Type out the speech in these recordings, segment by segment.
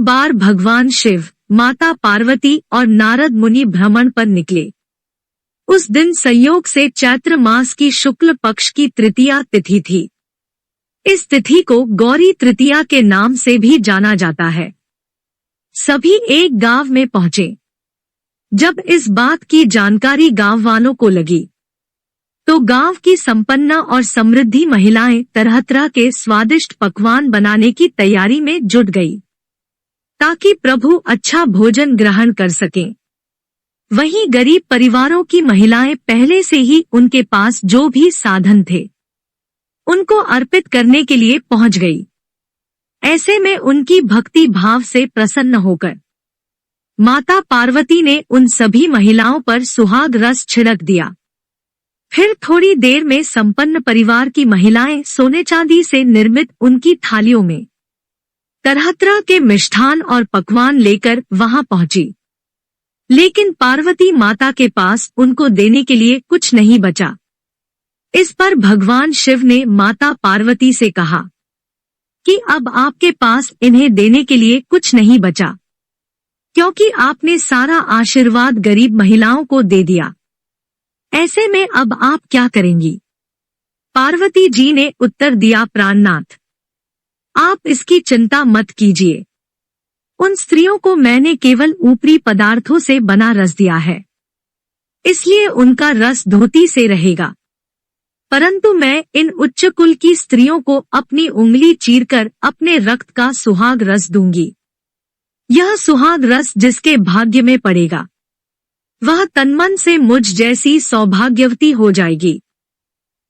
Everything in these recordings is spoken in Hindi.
बार भगवान शिव, माता पार्वती और नारद मुनि भ्रमण पर निकले। उस दिन संयोग से चैत्र मास की शुक्ल पक्ष की तृतीया तिथि थी। इस तिथि को गौरी तृतीया के नाम से भी जाना जाता है। सभी एक गांव में पहुंचे। जब इस बात की जानकारी गांव वालों को लगी तो गांव की संपन्न और समृद्धि महिलाएं तरह तरह के स्वादिष्ट पकवान बनाने की तैयारी में जुट गई, ताकि प्रभु अच्छा भोजन ग्रहण कर सकें। वहीं गरीब परिवारों की महिलाएं पहले से ही उनके पास जो भी साधन थे उनको अर्पित करने के लिए पहुंच गई। ऐसे में उनकी भक्ति भाव से प्रसन्न होकर माता पार्वती ने उन सभी महिलाओं पर सुहाग रस छिड़क दिया। फिर थोड़ी देर में संपन्न परिवार की महिलाएं सोने चांदी से निर्मित उनकी थालियों में तरह तरह के मिष्ठान और पकवान लेकर वहां पहुंची। लेकिन पार्वती माता के पास उनको देने के लिए कुछ नहीं बचा। इस पर भगवान शिव ने माता पार्वती से कहा कि अब आपके पास इन्हें देने के लिए कुछ नहीं बचा, क्योंकि आपने सारा आशीर्वाद गरीब महिलाओं को दे दिया। ऐसे में अब आप क्या करेंगी? पार्वती जी ने उत्तर दिया, प्राणनाथ, आप इसकी चिंता मत कीजिए। उन स्त्रियों को मैंने केवल ऊपरी पदार्थों से बना रस दिया है, इसलिए उनका रस धोती से रहेगा। परंतु मैं इन उच्च कुल की स्त्रियों को अपनी उंगली चीरकर अपने रक्त का सुहाग रस दूंगी। यह सुहाग रस जिसके भाग्य में पड़ेगा वह तनमन से मुझ जैसी सौभाग्यवती हो जाएगी।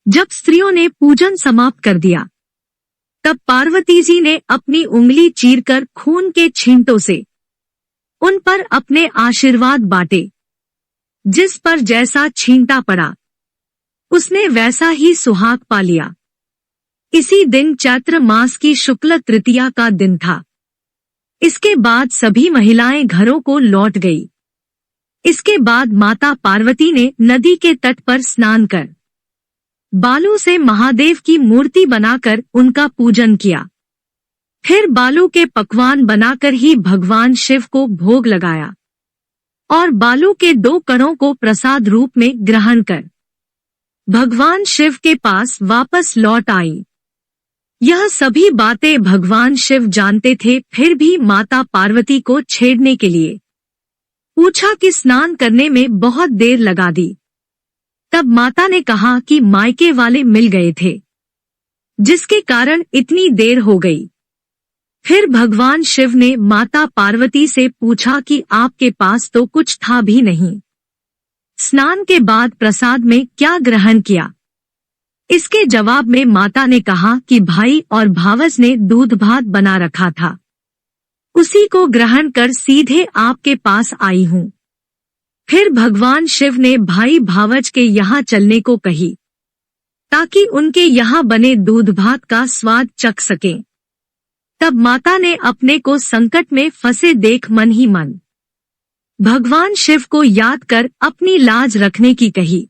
जब स्त्रियों ने पूजन समाप्त कर दिया तब पार्वती जी ने अपनी उंगली चीरकर खून के छींटों से उन पर अपने आशीर्वाद बांटे। जिस पर जैसा छींटा पड़ा उसने वैसा ही सुहाग पा लिया। इसी दिन चैत्र मास की शुक्ल तृतीया का दिन था। इसके बाद सभी महिलाएं घरों को लौट गई। इसके बाद माता पार्वती ने नदी के तट पर स्नान कर बालू से महादेव की मूर्ति बनाकर उनका पूजन किया। फिर बालू के पकवान बनाकर ही भगवान शिव को भोग लगाया और बालू के 2 कणों को प्रसाद रूप में ग्रहण कर भगवान शिव के पास वापस लौट आई। यह सभी बातें भगवान शिव जानते थे, फिर भी माता पार्वती को छेड़ने के लिए पूछा कि स्नान करने में बहुत देर लगा दी। तब माता ने कहा कि मायके वाले मिल गए थे, जिसके कारण इतनी देर हो गई। फिर भगवान शिव ने माता पार्वती से पूछा कि आपके पास तो कुछ था भी नहीं, स्नान के बाद प्रसाद में क्या ग्रहण किया? इसके जवाब में माता ने कहा कि भाई और भावज ने दूध भात बना रखा था, उसी को ग्रहण कर सीधे आपके पास आई हूँ। फिर भगवान शिव ने भाई भावज के यहाँ चलने को कही, ताकि उनके यहाँ बने दूध भात का स्वाद चख सकें। तब माता ने अपने को संकट में फंसे देख मन ही मन भगवान शिव को याद कर अपनी लाज रखने की कही।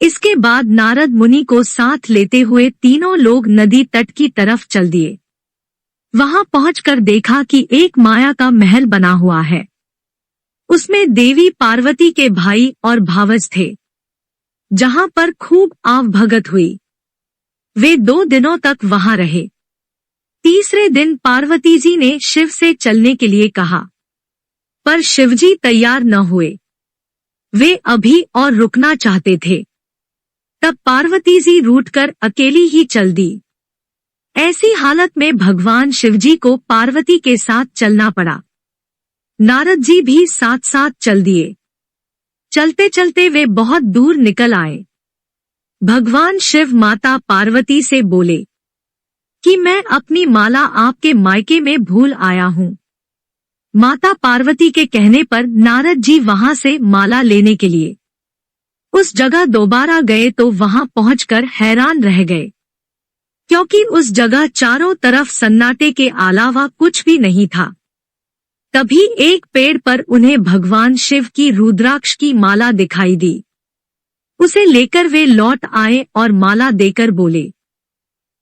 इसके बाद नारद मुनि को साथ लेते हुए तीनों लोग नदी तट की तरफ चल दिए। वहां पहुंचकर देखा कि एक माया का महल बना हुआ है। उसमें देवी पार्वती के भाई और भावज थे, जहां पर खूब आवभगत हुई। वे 2 दिनों तक वहां रहे। तीसरे दिन पार्वती जी ने शिव से चलने के लिए कहा, पर शिवजी तैयार न हुए। वे अभी और रुकना चाहते थे। तब पार्वती जी रूठकर अकेली ही चल दी। ऐसी हालत में भगवान शिवजी को पार्वती के साथ चलना पड़ा। नारद जी भी साथ साथ चल दिए। चलते चलते वे बहुत दूर निकल आए। भगवान शिव माता पार्वती से बोले कि मैं अपनी माला आपके मायके में भूल आया हूँ। माता पार्वती के कहने पर नारद जी वहां से माला लेने के लिए उस जगह दोबारा गए तो वहां पहुंचकर हैरान रह गए, क्योंकि उस जगह चारों तरफ सन्नाटे के अलावा कुछ भी नहीं था। तभी एक पेड़ पर उन्हें भगवान शिव की रुद्राक्ष की माला दिखाई दी। उसे लेकर वे लौट आए और माला देकर बोले,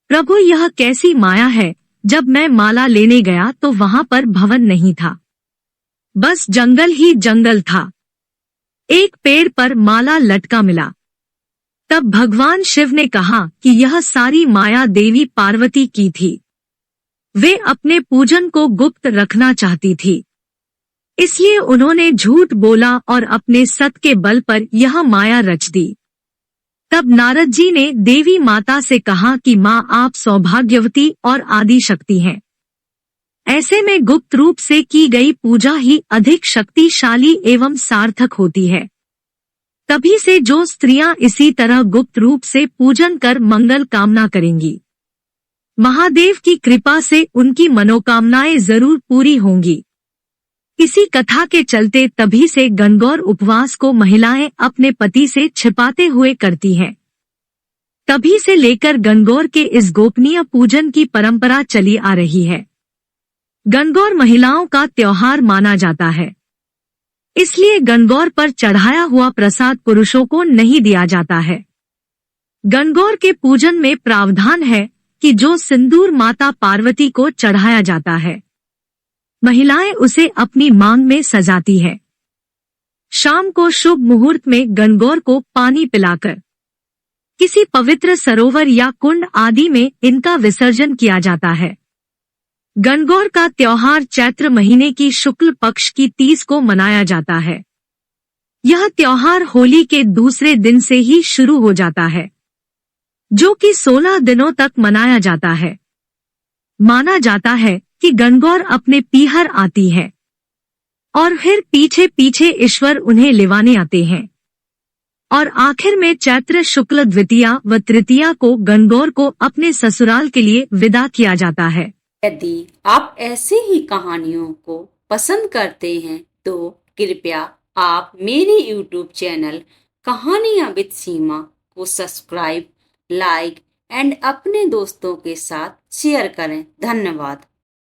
प्रभु यह कैसी माया है जब मैं माला लेने गया तो वहां पर भवन नहीं था, बस जंगल ही जंगल था। एक पेड़ पर माला लटका मिला। तब भगवान शिव ने कहा कि यह सारी माया देवी पार्वती की थी। वे अपने पूजन को गुप्त रखना चाहती थी, इसलिए उन्होंने झूठ बोला और अपने सत के बल पर यह माया रच दी। तब नारद जी ने देवी माता से कहा कि माँ, आप सौभाग्यवती और आदि शक्ति हैं। ऐसे में गुप्त रूप से की गई पूजा ही अधिक शक्तिशाली एवं सार्थक होती है। तभी से जो स्त्रियां इसी तरह गुप्त रूप से पूजन कर मंगल कामना करेंगी, महादेव की कृपा से उनकी मनोकामनाएं जरूर पूरी होंगी। इसी कथा के चलते तभी से गणगौर उपवास को महिलाएं अपने पति से छिपाते हुए करती हैं। तभी से लेकर गणगौर के इस गोपनीय पूजन की परंपरा चली आ रही है। गणगौर महिलाओं का त्योहार माना जाता है, इसलिए गणगौर पर चढ़ाया हुआ प्रसाद पुरुषों को नहीं दिया जाता है। गणगौर के पूजन में प्रावधान है कि जो सिंदूर माता पार्वती को चढ़ाया जाता है, महिलाएं उसे अपनी मांग में सजाती है। शाम को शुभ मुहूर्त में गणगौर को पानी पिलाकर किसी पवित्र सरोवर या कुंड आदि में इनका विसर्जन किया जाता है। गणगौर का त्योहार चैत्र महीने की शुक्ल पक्ष की 30 को मनाया जाता है। यह त्योहार होली के दूसरे दिन से ही शुरू हो जाता है, जो कि 16 दिनों तक मनाया जाता है। माना जाता है कि गणगौर अपने पीहर आती है और फिर पीछे पीछे ईश्वर उन्हें लिवाने आते हैं, और आखिर में चैत्र शुक्ल द्वितीया व तृतीया को गणगौर को अपने ससुराल के लिए विदा किया जाता है। यदि आप ऐसे ही कहानियों को पसंद करते हैं तो कृपया आप मेरे YouTube चैनल कहानियां विद सीमा को सब्सक्राइब, लाइक एंड अपने दोस्तों के साथ शेयर करें। धन्यवाद।